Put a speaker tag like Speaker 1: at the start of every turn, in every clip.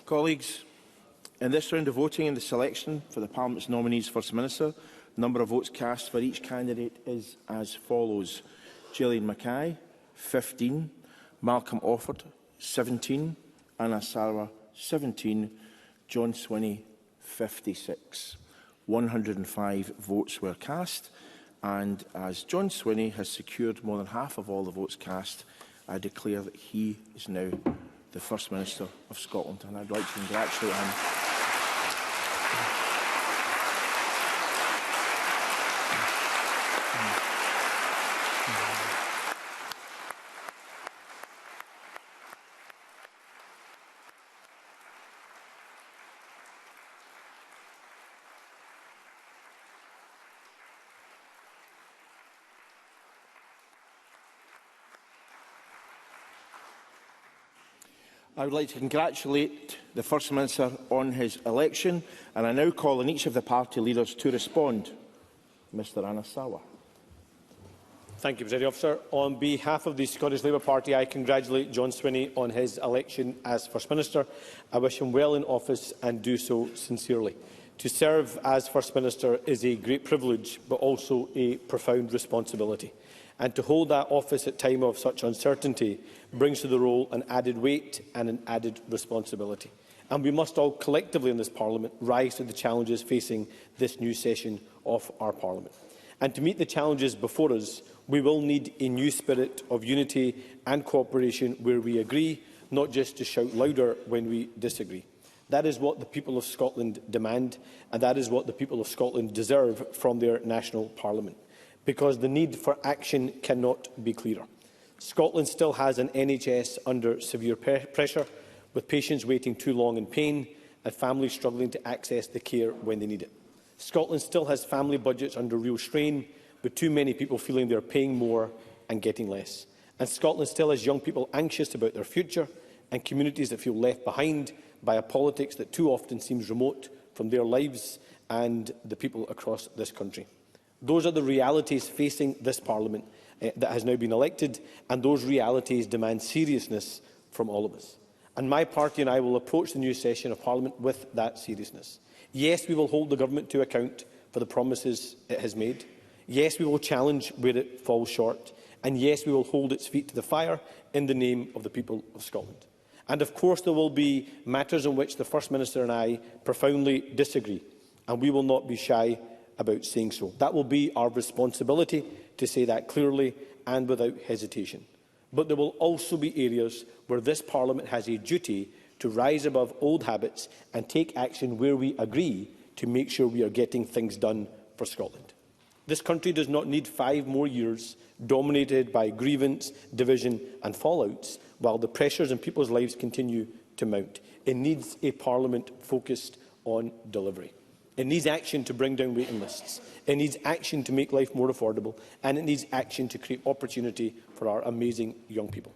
Speaker 1: Colleagues, in this round of voting in the selection for the Parliament's nominees First Minister, the number of votes cast for each candidate is as follows. Gillian Mackay, 15. Malcolm Offord, 17. Anas Sarwar, 17. John Swinney, 56. 105 votes were cast, and as John Swinney has secured more than half of all the votes cast, I declare that he is now the First Minister of Scotland, and I'd like to congratulate him. I would like to congratulate the First Minister on his election, and I now call on each of the party leaders to respond. Mr Anas Sarwar.
Speaker 2: Thank you, Presiding Officer. On behalf of the Scottish Labour Party, I congratulate John Swinney on his election as First Minister. I wish him well in office and do so sincerely. To serve as First Minister is a great privilege, but also a profound responsibility. And to hold that office at a time of such uncertainty brings to the role an added weight and an added responsibility. And we must all collectively in this Parliament rise to the challenges facing this new session of our Parliament. And to meet the challenges before us, we will need a new spirit of unity and cooperation where we agree, not just to shout louder when we disagree. That is what the people of Scotland demand, and that is what the people of Scotland deserve from their national Parliament. Because the need for action cannot be clearer. Scotland still has an NHS under severe pressure, with patients waiting too long in pain and families struggling to access the care when they need it. Scotland still has family budgets under real strain, with too many people feeling they are paying more and getting less. And Scotland still has young people anxious about their future and communities that feel left behind by a politics that too often seems remote from their lives and the people across this country. Those are the realities facing this Parliament that has now been elected, and those realities demand seriousness from all of us. And my party and I will approach the new session of Parliament with that seriousness. Yes, we will hold the Government to account for the promises it has made. Yes, we will challenge where it falls short. And yes, we will hold its feet to the fire in the name of the people of Scotland. And of course there will be matters on which the First Minister and I profoundly disagree, and we will not be shy about saying so. That will be our responsibility to say that clearly and without hesitation. But there will also be areas where this Parliament has a duty to rise above old habits and take action where we agree to make sure we are getting things done for Scotland. This country does not need 5 more years dominated by grievance, division and fallouts while the pressures in people's lives continue to mount. It needs a Parliament focused on delivery. It needs action to bring down waiting lists. It needs action to make life more affordable, and it needs action to create opportunity for our amazing young people.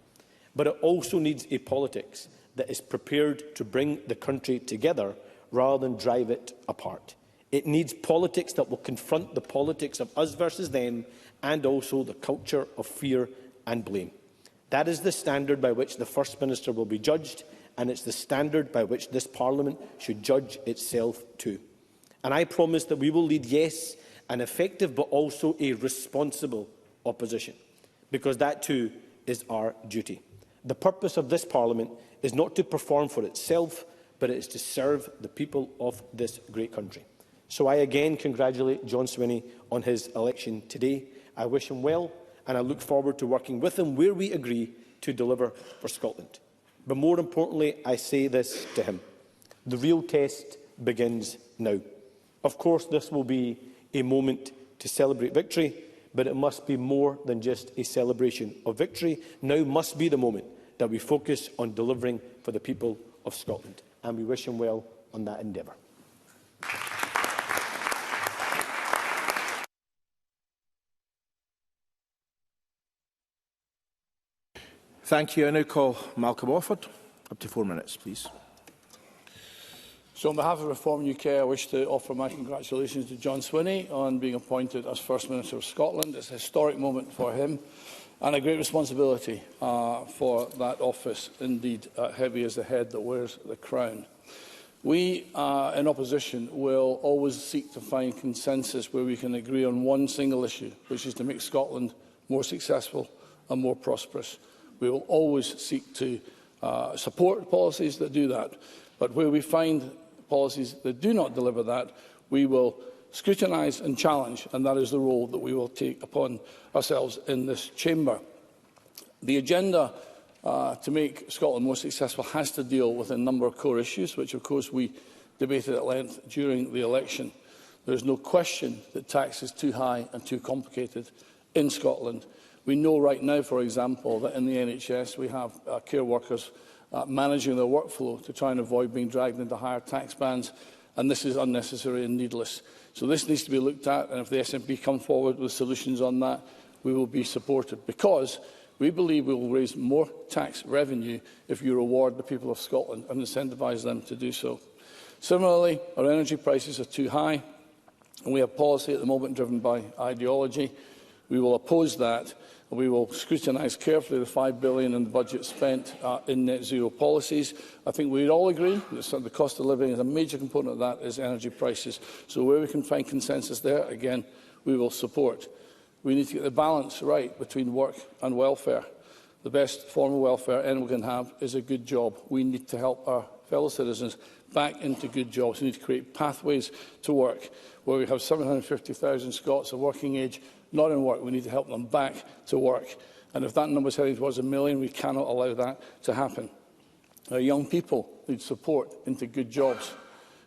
Speaker 2: But it also needs a politics that is prepared to bring the country together rather than drive it apart. It needs politics that will confront the politics of us versus them, and also the culture of fear and blame. That is the standard by which the First Minister will be judged, and it's the standard by which this Parliament should judge itself too. And I promise that we will lead, yes, an effective but also a responsible opposition, because that too is our duty. The purpose of this Parliament is not to perform for itself, but it is to serve the people of this great country. So I again congratulate John Swinney on his election today. I wish him well, and I look forward to working with him where we agree to deliver for Scotland. But more importantly, I say this to him: the real test begins now. Of course, this will be a moment to celebrate victory, but it must be more than just a celebration of victory. Now must be the moment that we focus on delivering for the people of Scotland, and we wish him well on that endeavour.
Speaker 1: Thank you. I now call Malcolm Offord. Up to 4 minutes, please.
Speaker 3: So on behalf of Reform UK, I wish to offer my congratulations to John Swinney on being appointed as First Minister of Scotland. It's a historic moment for him and a great responsibility for that office, indeed heavy as the head that wears the crown. We, in opposition, will always seek to find consensus where we can agree on one single issue, which is to make Scotland more successful and more prosperous. We will always seek to support policies that do that, but where we find policies that do not deliver that, we will scrutinise and challenge, and that is the role that we will take upon ourselves in this chamber. The agenda to make Scotland more successful has to deal with a number of core issues, which of course we debated at length during the election. There is no question that tax is too high and too complicated in Scotland. We know right now, for example, that in the NHS we have care workers managing their workflow to try and avoid being dragged into higher tax bands, and this is unnecessary and needless. So this needs to be looked at, and if the SNP come forward with solutions on that, we will be supported, because we believe we will raise more tax revenue if you reward the people of Scotland and incentivise them to do so. Similarly, our energy prices are too high, and we have policy at the moment driven by ideology. We will oppose that. We will scrutinise carefully the £5 billion in the budget spent in net zero policies. I think we'd all agree that the cost of living is a major component of that is energy prices. So where we can find consensus there, again, we will support. We need to get the balance right between work and welfare. The best form of welfare anyone can have is a good job. We need to help our fellow citizens back into good jobs. We need to create pathways to work where we have 750,000 Scots of working age not in work. We need to help them back to work. And if that number is heading towards 1 million, we cannot allow that to happen. Our young people need support into good jobs.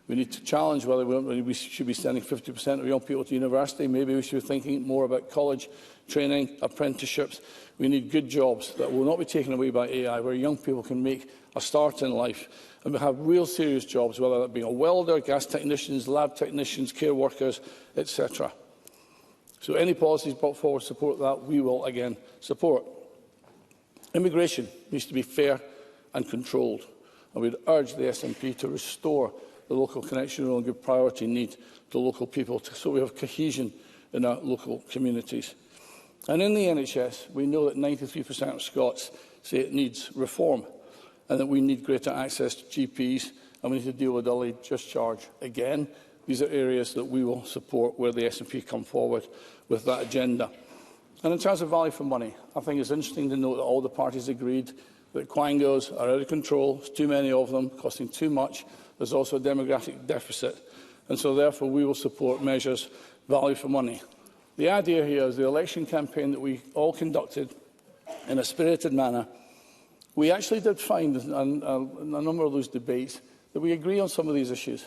Speaker 3: We need to challenge whether we should be sending 50% of young people to university. Maybe we should be thinking more about college training, apprenticeships. We need good jobs that will not be taken away by AI, where young people can make a start in life and we have real serious jobs, whether that be a welder, gas technicians, lab technicians, care workers, etc. So any policies brought forward to support that, we will again support. Immigration needs to be fair and controlled, and we would urge the SNP to restore the local connection rule and give priority need to local people so we have cohesion in our local communities. And in the NHS, we know that 93% of Scots say it needs reform and that we need greater access to GPs and we need to deal with early discharge again. These are areas that we will support where the SNP come forward with that agenda. And in terms of value for money, I think it's interesting to note that all the parties agreed that quangos are out of control, there's too many of them, costing too much. There's also a demographic deficit. And so therefore we will support measures value for money. The idea here is the election campaign that we all conducted in a spirited manner. We actually did find in a number of those debates that we agree on some of these issues.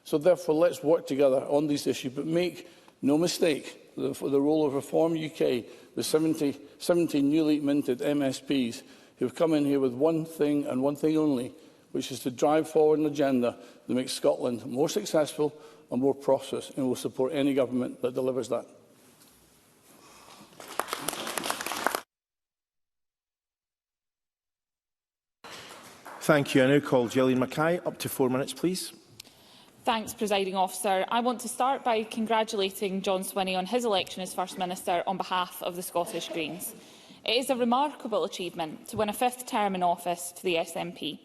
Speaker 3: So therefore, let's work together on these issues, but make no mistake, for the role of Reform UK, the 70 newly minted MSPs who have come in here with one thing and one thing only, which is to drive forward an agenda that makes Scotland more successful and more prosperous, and will support any government that delivers that.
Speaker 1: Thank you. I now call Gillian Mackay. Up to 4 minutes, please.
Speaker 4: Thanks, Presiding Officer. I want to start by congratulating John Swinney on his election as First Minister on behalf of the Scottish Greens. It is a remarkable achievement to win a fifth term in office for the SNP.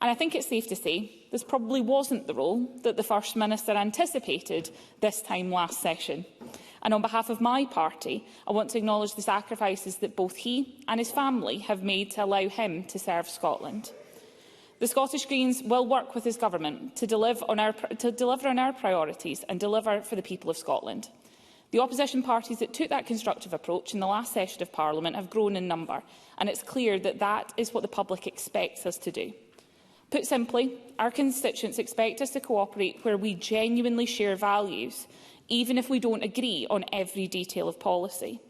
Speaker 4: And I think it's safe to say this probably wasn't the role that the First Minister anticipated this time last session. And on behalf of my party, I want to acknowledge the sacrifices that both he and his family have made to allow him to serve Scotland. The Scottish Greens will work with his government to deliver on our priorities and deliver for the people of Scotland. The opposition parties that took that constructive approach in the last session of Parliament have grown in number, and it's clear that that is what the public expects us to do. Put simply, our constituents expect us to cooperate where we genuinely share values, even if we don't agree on every detail of policy.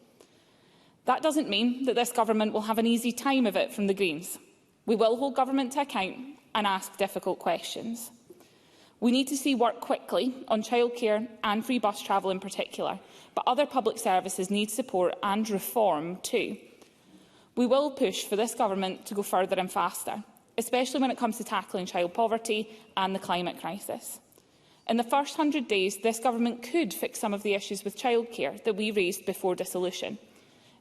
Speaker 4: That doesn't mean that this government will have an easy time of it from the Greens. We will hold government to account and ask difficult questions. We need to see work quickly on childcare and free bus travel in particular, but other public services need support and reform too. We will push for this government to go further and faster, especially when it comes to tackling child poverty and the climate crisis. In the first 100 days, this government could fix some of the issues with childcare that we raised before dissolution.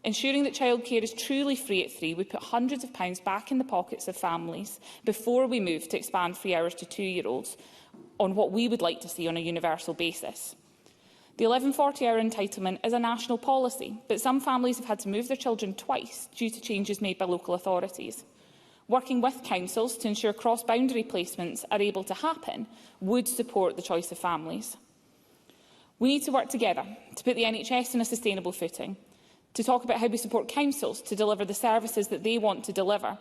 Speaker 4: Ensuring that childcare is truly free at 3 would put hundreds of pounds back in the pockets of families before we move to expand free hours to 2-year-olds on what we would like to see on a universal basis. The 1140-hour entitlement is a national policy, but some families have had to move their children twice due to changes made by local authorities. Working with councils to ensure cross-boundary placements are able to happen would support the choice of families. We need to work together to put the NHS on a sustainable footing, to talk about how we support councils to deliver the services that they want to deliver,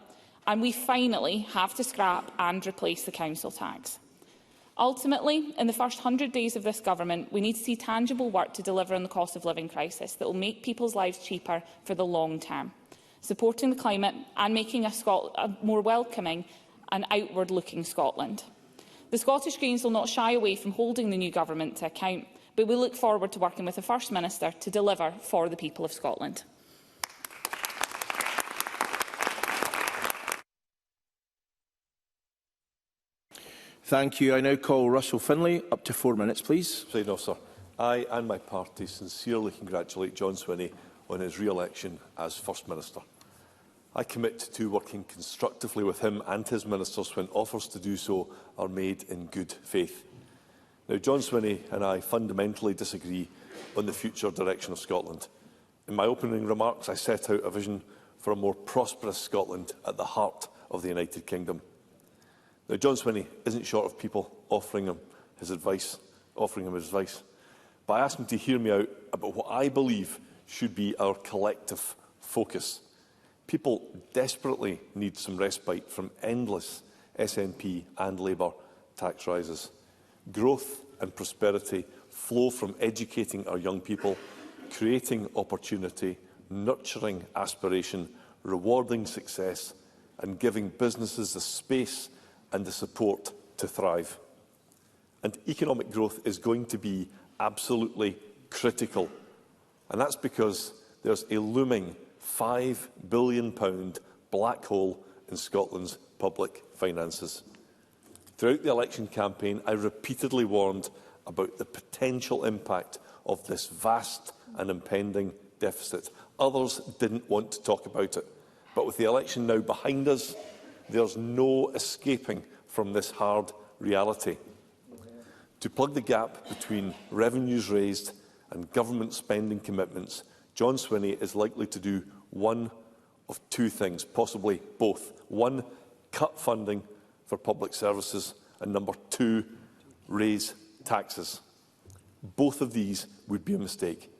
Speaker 4: and we finally have to scrap and replace the council tax. Ultimately, in the first 100 days of this government, we need to see tangible work to deliver on the cost of living crisis that will make people's lives cheaper for the long term, supporting the climate and making a more welcoming and outward-looking Scotland. The Scottish Greens will not shy away from holding the new government to account, but we look forward to working with the First Minister to deliver for the people of Scotland.
Speaker 1: Thank you. I now call Russell Findlay. Up to 4 minutes, please.
Speaker 5: Presiding Officer, I and my party sincerely congratulate John Swinney on his re-election as First Minister. I commit to working constructively with him and his ministers when offers to do so are made in good faith. Now, John Swinney and I fundamentally disagree on the future direction of Scotland. In my opening remarks, I set out a vision for a more prosperous Scotland at the heart of the United Kingdom. Now, John Swinney isn't short of people offering him his advice. But I ask him to hear me out about what I believe should be our collective focus. People desperately need some respite from endless SNP and Labour tax rises. Growth and prosperity flow from educating our young people, creating opportunity, nurturing aspiration, rewarding success, and giving businesses the space and the support to thrive. And economic growth is going to be absolutely critical. And that's because there's a looming £5 billion black hole in Scotland's public finances. Throughout the election campaign, I repeatedly warned about the potential impact of this vast and impending deficit. Others didn't want to talk about it. But with the election now behind us, there's no escaping from this hard reality. To plug the gap between revenues raised and government spending commitments, John Swinney is likely to do one of two things, possibly both. One, cut funding for public services, and number two, raise taxes. Both of these would be a mistake.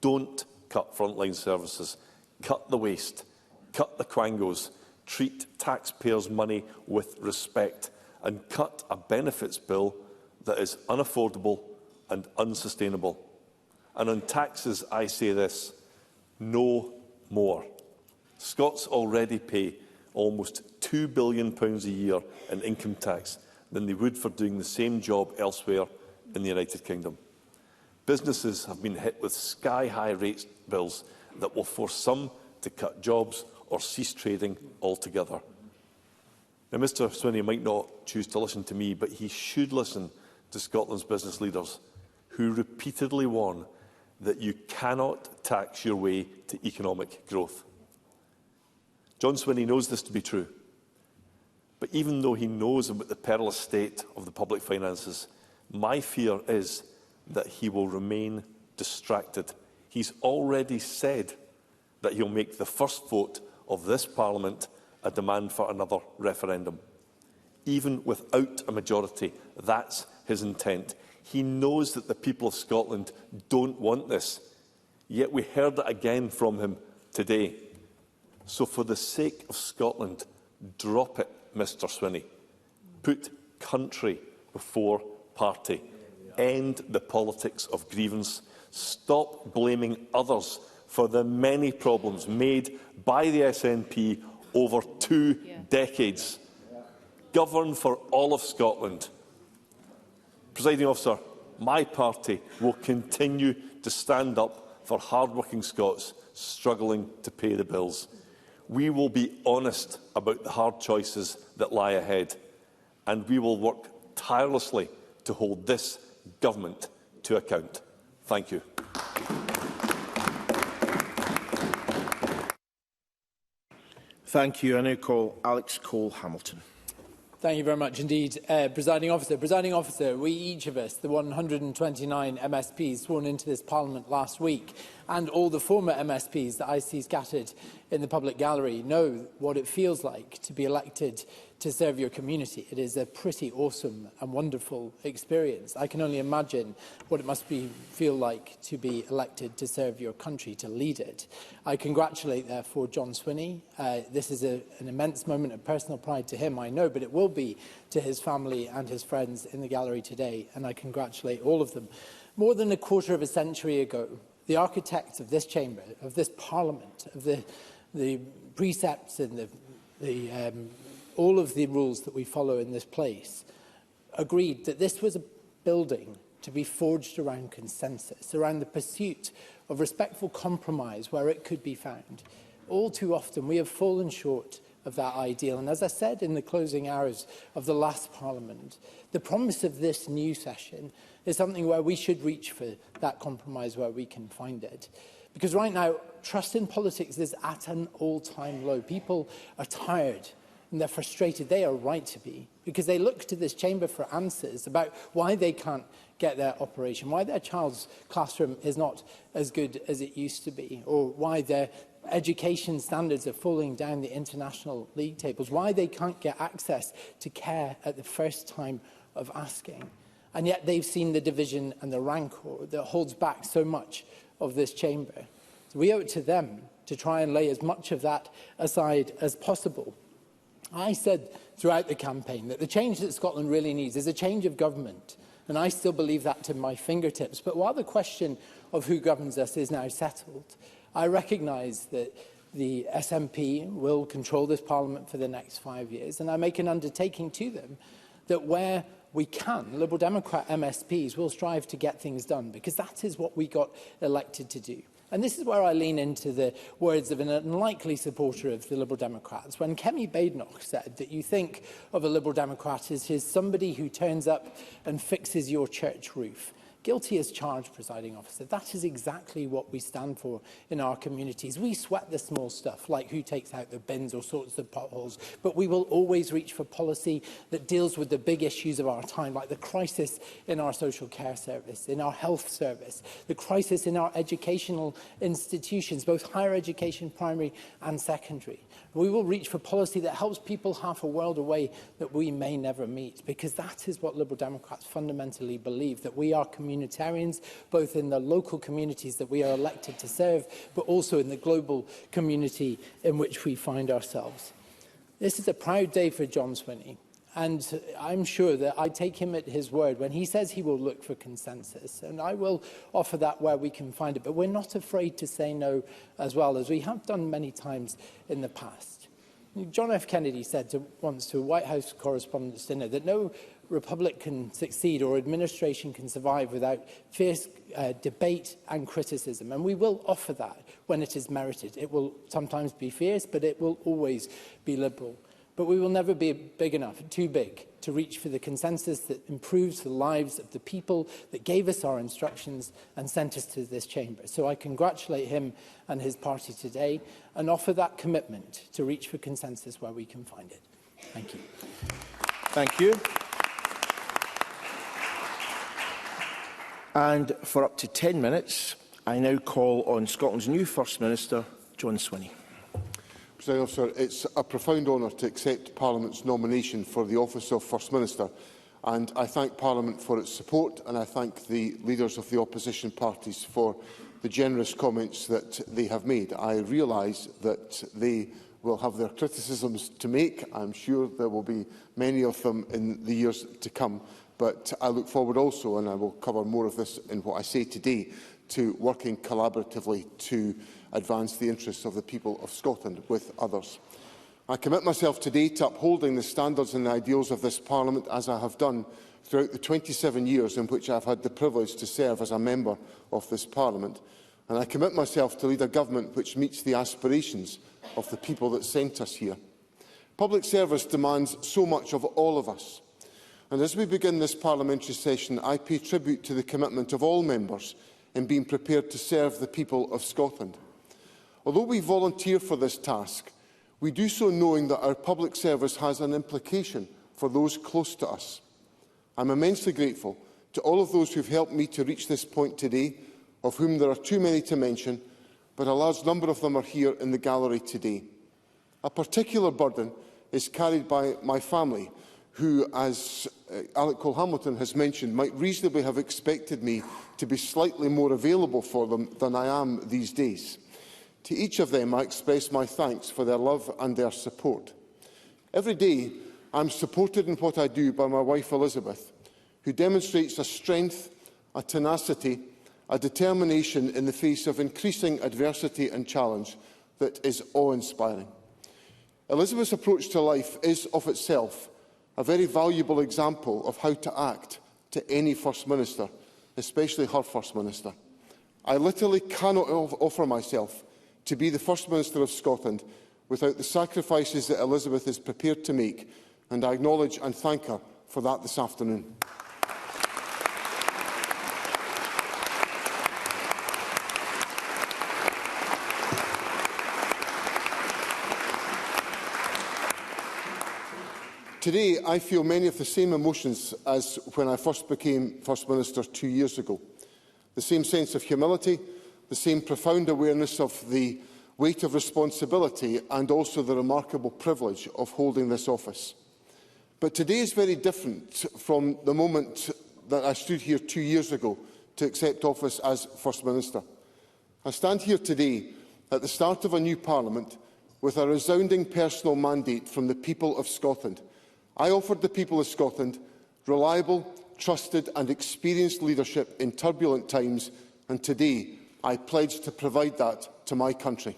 Speaker 5: Don't cut frontline services. Cut the waste. Cut the quangos. Treat taxpayers' money with respect, and cut a benefits bill that is unaffordable and unsustainable. And on taxes, I say this: no more. Scots already pay almost £2 billion a year in income tax than they would for doing the same job elsewhere in the United Kingdom. Businesses have been hit with sky-high rate bills that will force some to cut jobs or cease trading altogether. Now, Mr Swinney might not choose to listen to me, but he should listen to Scotland's business leaders, who repeatedly warn that you cannot tax your way to economic growth. John Swinney knows this to be true, but even though he knows about the perilous state of the public finances, my fear is that he will remain distracted. He's already said that he'll make the first vote of this Parliament a demand for another referendum. Even without a majority, that's his intent. He knows that the people of Scotland don't want this, yet we heard it again from him today. So for the sake of Scotland, drop it, Mr Swinney. Put country before party. End the politics of grievance. Stop blaming others for the many problems made by the SNP over 2 decades. Govern for all of Scotland. Presiding Officer, my party will continue to stand up for hard-working Scots struggling to pay the bills. we will be honest about the hard choices that lie ahead, and we will work tirelessly to hold this government to account. Thank you.
Speaker 1: Thank you. I now call Alex Cole-Hamilton.
Speaker 6: Thank you very much indeed, Presiding Officer. Presiding Officer, we each of us, the 129 MSPs sworn into this Parliament last week, and all the former MSPs that I see scattered in the public gallery, know what it feels like to be elected to serve your community. It is a pretty awesome and wonderful experience. I can only imagine what it must feel like to be elected to serve your country, to lead it. I congratulate, therefore, John Swinney. This is an immense moment of personal pride to him, I know, but it will be to his family and his friends in the gallery today, and I congratulate all of them. More than a quarter of a century ago, the architects of this chamber, of this Parliament, of the precepts and all of the rules that we follow in this place, agreed that this was a building to be forged around consensus, around the pursuit of respectful compromise where it could be found. All too often we have fallen short of that ideal, and as I said in the closing hours of the last Parliament, the promise of this new session is something where we should reach for that compromise where we can find it. Because right now, trust in politics is at an all-time low. People are tired and they're frustrated. They are right to be, because they look to this chamber for answers about why they can't get their operation, why their child's classroom is not as good as it used to be, or why their education standards are falling down the international league tables, why they can't get access to care at the first time of asking. And yet they've seen the division and the rancour that holds back so much of this chamber. So we owe it to them to try and lay as much of that aside as possible. I said throughout the campaign that the change that Scotland really needs is a change of government, and I still believe that to my fingertips. But while the question of who governs us is now settled, I recognise that the SNP will control this Parliament for the next 5 years, and I make an undertaking to them that where we can, Liberal Democrat MSPs will strive to get things done, because that is what we got elected to do. And this is where I lean into the words of an unlikely supporter of the Liberal Democrats. When Kemi Badenoch said that you think of a Liberal Democrat as somebody who turns up and fixes your church roof. Guilty as charged, Presiding Officer. That is exactly what we stand for in our communities. We sweat the small stuff, like who takes out the bins or sorts the potholes, but we will always reach for policy that deals with the big issues of our time, like the crisis in our social care service, in our health service, the crisis in our educational institutions, both higher education, primary and secondary. We will reach for policy that helps people half a world away that we may never meet, because that is what Liberal Democrats fundamentally believe, that we are communitarians, both in the local communities that we are elected to serve, but also in the global community in which we find ourselves. This is a proud day for John Swinney, and I'm sure that I take him at his word when he says he will look for consensus, and I will offer that where we can find it. But we're not afraid to say no as well, as we have done many times in the past. John F. Kennedy said once to a White House Correspondents' Dinner that no republic can succeed or administration can survive without fierce debate and criticism. And we will offer that when it is merited. It will sometimes be fierce, but it will always be liberal. But we will never be big enough, too big, to reach for the consensus that improves the lives of the people that gave us our instructions and sent us to this chamber. So I congratulate him and his party today and offer that commitment to reach for consensus where we can find it. Thank you.
Speaker 1: Thank you. And for up to 10 minutes, I now call on Scotland's new First Minister, John Swinney.
Speaker 7: Presiding Officer, it's a profound honour to accept Parliament's nomination for the office of First Minister, and I thank Parliament for its support, and I thank the leaders of the opposition parties for the generous comments that they have made. I realise that they will have their criticisms to make. I'm sure there will be many of them in the years to come, but I look forward also, and I will cover more of this in what I say today, to working collaboratively to advance the interests of the people of Scotland with others. I commit myself today to upholding the standards and the ideals of this Parliament, as I have done throughout the 27 years in which I have had the privilege to serve as a member of this Parliament, and I commit myself to lead a government which meets the aspirations of the people that sent us here. Public service demands so much of all of us, and as we begin this parliamentary session, I pay tribute to the commitment of all members in being prepared to serve the people of Scotland. Although we volunteer for this task, we do so knowing that our public service has an implication for those close to us. I am immensely grateful to all of those who have helped me to reach this point today, of whom there are too many to mention, but a large number of them are here in the gallery today. A particular burden is carried by my family, who, as Alex Cole-Hamilton has mentioned, might reasonably have expected me to be slightly more available for them than I am these days. To each of them, I express my thanks for their love and their support. Every day, I am supported in what I do by my wife Elizabeth, who demonstrates a strength, a tenacity, a determination in the face of increasing adversity and challenge that is awe-inspiring. Elizabeth's approach to life is, of itself, a very valuable example of how to act to any First Minister, especially her First Minister. I literally cannot offer myself to be the First Minister of Scotland without the sacrifices that Elizabeth is prepared to make, and I acknowledge and thank her for that this afternoon. Today, I feel many of the same emotions as when I first became First Minister 2 years ago. The same sense of humility, the same profound awareness of the weight of responsibility, and also the remarkable privilege of holding this office. But today is very different from the moment that I stood here 2 years ago to accept office as First Minister. I stand here today at the start of a new Parliament with a resounding personal mandate from the people of Scotland. I offered the people of Scotland reliable, trusted and experienced leadership in turbulent times, and today I pledge to provide that to my country.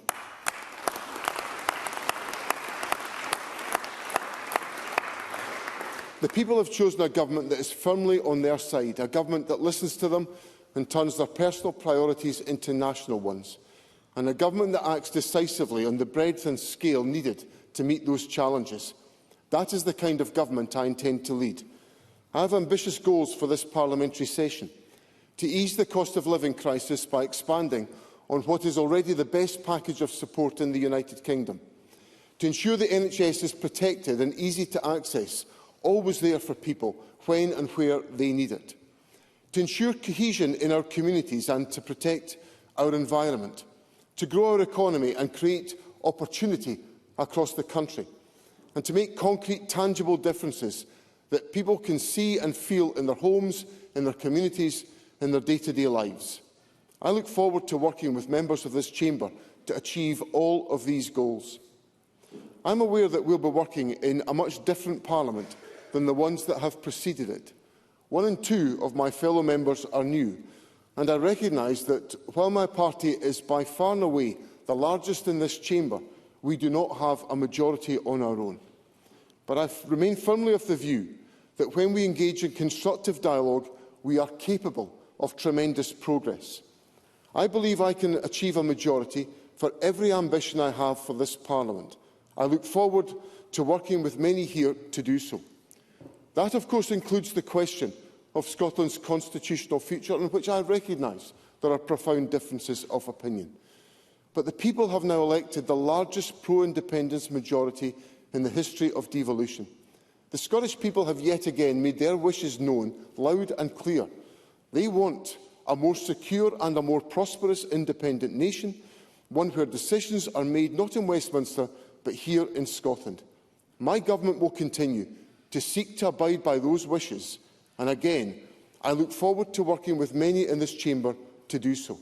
Speaker 7: The people have chosen a government that is firmly on their side, a government that listens to them and turns their personal priorities into national ones, and a government that acts decisively on the breadth and scale needed to meet those challenges. That is the kind of government I intend to lead. I have ambitious goals for this parliamentary session: to ease the cost of living crisis by expanding on what is already the best package of support in the United Kingdom, to ensure the NHS is protected and easy to access, always there for people when and where they need it, to ensure cohesion in our communities and to protect our environment, to grow our economy and create opportunity across the country, and to make concrete, tangible differences that people can see and feel in their homes, in their communities, in their day-to-day lives. I look forward to working with members of this chamber to achieve all of these goals. I am aware that we will be working in a much different Parliament than the ones that have preceded it. 1 and 2 of my fellow members are new, and I recognise that while my party is by far and away the largest in this chamber, we do not have a majority on our own. But I remain firmly of the view that when we engage in constructive dialogue, we are capable of tremendous progress. I believe I can achieve a majority for every ambition I have for this Parliament. I look forward to working with many here to do so. That, of course, includes the question of Scotland's constitutional future, on which I recognise there are profound differences of opinion. But the people have now elected the largest pro-independence majority in the history of devolution. The Scottish people have yet again made their wishes known loud and clear. They want a more secure and a more prosperous independent nation, one where decisions are made not in Westminster but here in Scotland. My government will continue to seek to abide by those wishes, and again, I look forward to working with many in this chamber to do so.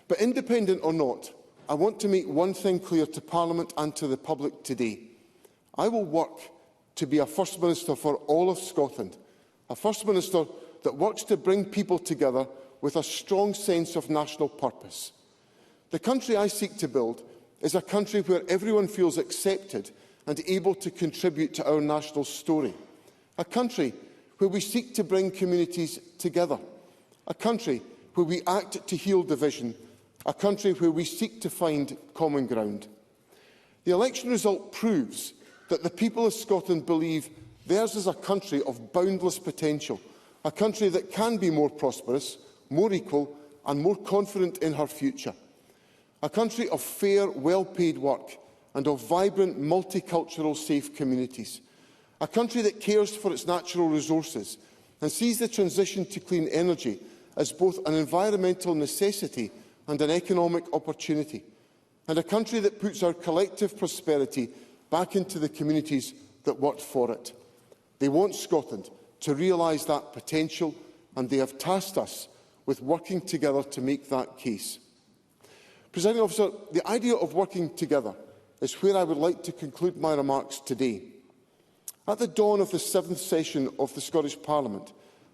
Speaker 7: But independent or not, I want to make one thing clear to Parliament and to the public today. I will work to be a First Minister for all of Scotland, a First Minister that works to bring people together with a strong sense of national purpose. The country I seek to build is a country where everyone feels accepted and able to contribute to our national story, a country where we seek to bring communities together, a country where we act to heal division a country where we seek to find common ground. The election result proves that the people of Scotland believe theirs is a country of boundless potential, a country that can be more prosperous, more equal and more confident in her future. A country of fair, well-paid work and of vibrant, multicultural, safe communities. A country that cares for its natural resources and sees the transition to clean energy as both an environmental necessity and an economic opportunity. And a country that puts our collective prosperity back into the communities that work for it. They want Scotland to realise that potential, and they have tasked us with working together to make that case. Presiding Officer, the idea of working together is where I would like to conclude my remarks today. At the dawn of the 7th session of the Scottish Parliament,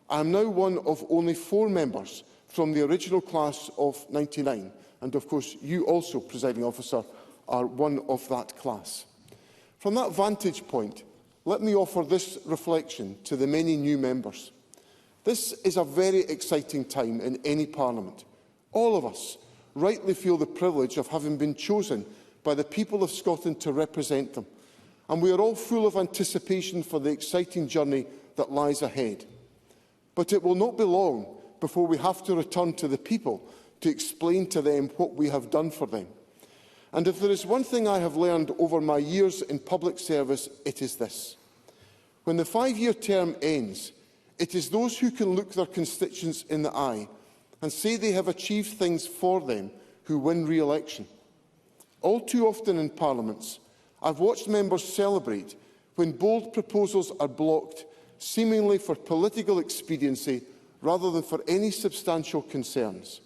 Speaker 7: I am now one of only 4 members from the original class of '99, and of course you also, Presiding Officer, are one of that class. From that vantage point, let me offer this reflection to the many new members. This is a very exciting time in any Parliament. All of us rightly feel the privilege of having been chosen by the people of Scotland to represent them, and we are all full of anticipation for the exciting journey that lies ahead. But it will not be long before we have to return to the people to explain to them what we have done for them. And if there is one thing I have learned over my years in public service, it is this. When the 5-year term ends, it is those who can look their constituents in the eye and say they have achieved things for them who win re-election. All too often in parliaments, I've watched members celebrate when bold proposals are blocked, seemingly for political expediency rather than for any substantial concerns.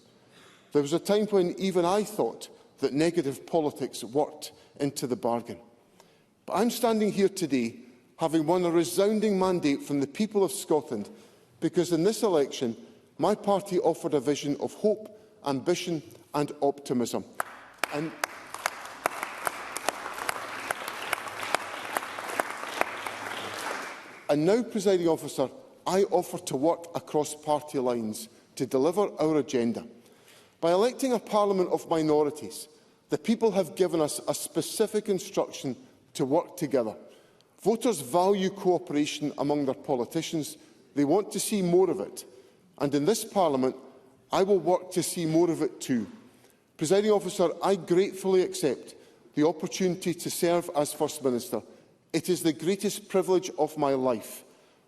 Speaker 7: There was a time when even I thought that negative politics worked into the bargain. But I'm standing here today having won a resounding mandate from the people of Scotland, because in this election my party offered a vision of hope, ambition and optimism. And now, Presiding Officer, I offer to work across party lines to deliver our agenda. By electing a Parliament of minorities, the people have given us a specific instruction to work together. Voters value cooperation among their politicians. They want to see more of it. And in this Parliament, I will work to see more of it too. Presiding Officer, I gratefully accept the opportunity to serve as First Minister. It is the greatest privilege of my life,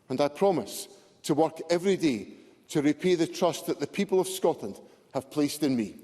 Speaker 7: and I promise to work every day to repay the trust that the people of Scotland have placed in me.